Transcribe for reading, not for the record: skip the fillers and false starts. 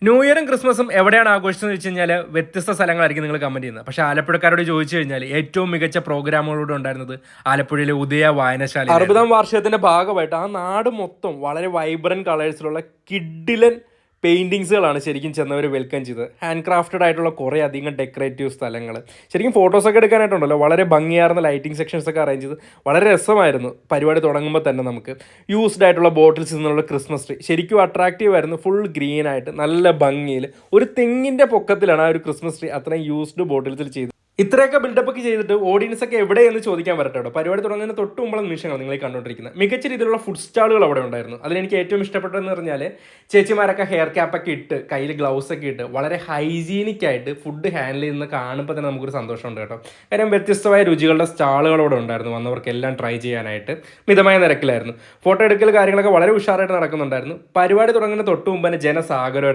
New ഇയറും ക്രിസ്മസും എവിടെയാണ് ആഘോഷിച്ചതെന്ന് വെച്ച് കഴിഞ്ഞാൽ വ്യത്യസ്ത സ്ഥലങ്ങളായിരിക്കും നിങ്ങൾ കമന്റ് ചെയ്യുന്നത്. പക്ഷേ ആലപ്പുഴക്കാരോട് ചോദിച്ചു കഴിഞ്ഞാൽ ഏറ്റവും മികച്ച പ്രോഗ്രാമുകളോട് ഉണ്ടായിരുന്നത് ആലപ്പുഴയിലെ ഉദയ വായനശാല. 60ാം വാർഷികത്തിന്റെ ഭാഗമായിട്ട് ആ നാട് മൊത്തം വളരെ വൈബ്രന്റ് കളേഴ്സിലുള്ള കിഡിലൻ പെയിന്റിങ്സുകളാണ് ശരിക്കും ചെന്നവർ വെൽക്കം ചെയ്തത്. ഹാൻഡ് ക്രാഫ്റ്റഡ് ആയിട്ടുള്ള കുറേ അധികം ഡെക്കറേറ്റീവ് സ്ഥലങ്ങൾ, ശരിക്കും ഫോട്ടോസൊക്കെ എടുക്കാനായിട്ടുണ്ടല്ലോ വളരെ ഭംഗിയാർന്ന ലൈറ്റിംഗ് സെക്ഷൻസ് ഒക്കെ അറേഞ്ച് ചെയ്ത് വളരെ രസമായിരുന്നു. പരിപാടി തുടങ്ങുമ്പോൾ തന്നെ നമുക്ക് യൂസ്ഡ് ആയിട്ടുള്ള ബോട്ടിൽസ് നിന്നുള്ള ക്രിസ്മസ് ട്രീ ശരിക്കും അട്രാക്റ്റീവ് ആയിരുന്നു. ഫുൾ ഗ്രീൻ ആയിട്ട് നല്ല ഭംഗിയിൽ ഒരു തെങ്ങിൻ്റെ പൊക്കത്തിലാണ് ആ ഒരു ക്രിസ്മസ് ട്രീ അത്രയും യൂസ്ഡ് ബോട്ടിൽസിൽ ചെയ്തത്. ഇത്രയൊക്കെ ബിൽഡപ്പ് ഒക്കെ ചെയ്തിട്ട് ഓഡിയൻസ് ഒക്കെ എവിടെയെന്ന് ചോദിക്കാൻ വരട്ടെ കേട്ടോ. പരിപാടി തുടങ്ങുന്നതിന് തൊട്ട് മുമ്പുള്ള നിമിഷങ്ങൾ നിങ്ങൾ കണ്ടുകൊണ്ടിരിക്കുന്നത്. മികച്ച രീതിയിലുള്ള ഫുഡ് സ്റ്റാളുകൾ അവിടെ ഉണ്ടായിരുന്നു. അതിലെനിക്ക് ഏറ്റവും ഇഷ്ടപ്പെട്ടതെന്ന് പറഞ്ഞാൽ ചേച്ചിമാരൊക്കെ ഹെയർ ക്യാപ്പൊക്കെ ഇട്ട് കയ്യിൽ ഗ്ലൗസ് ഒക്കെ ഇട്ട് വളരെ ഹൈജീനിക് ആയിട്ട് ഫുഡ് ഹാൻഡിൽ ചെയ്യുന്ന കാണുമ്പോൾ തന്നെ നമുക്കൊരു സന്തോഷമുണ്ട് കേട്ടോ. കാര്യം വ്യത്യസ്തമായ രുചികളുടെ സ്റ്റാളുകൾ അവിടെ ഉണ്ടായിരുന്നു. വന്നവർക്കെല്ലാം ട്രൈ ചെയ്യാനായിട്ട് മിതമായ നിരക്കിലായിരുന്നു. ഫോട്ടോ എടുക്കൽ കാര്യങ്ങളൊക്കെ വളരെ ഉഷാറായിട്ട് നടക്കുന്നുണ്ടായിരുന്നു. പരിപാടി തുടങ്ങുന്നതിന് തൊട്ട് മുമ്പ് തന്നെ ജനസാഗരം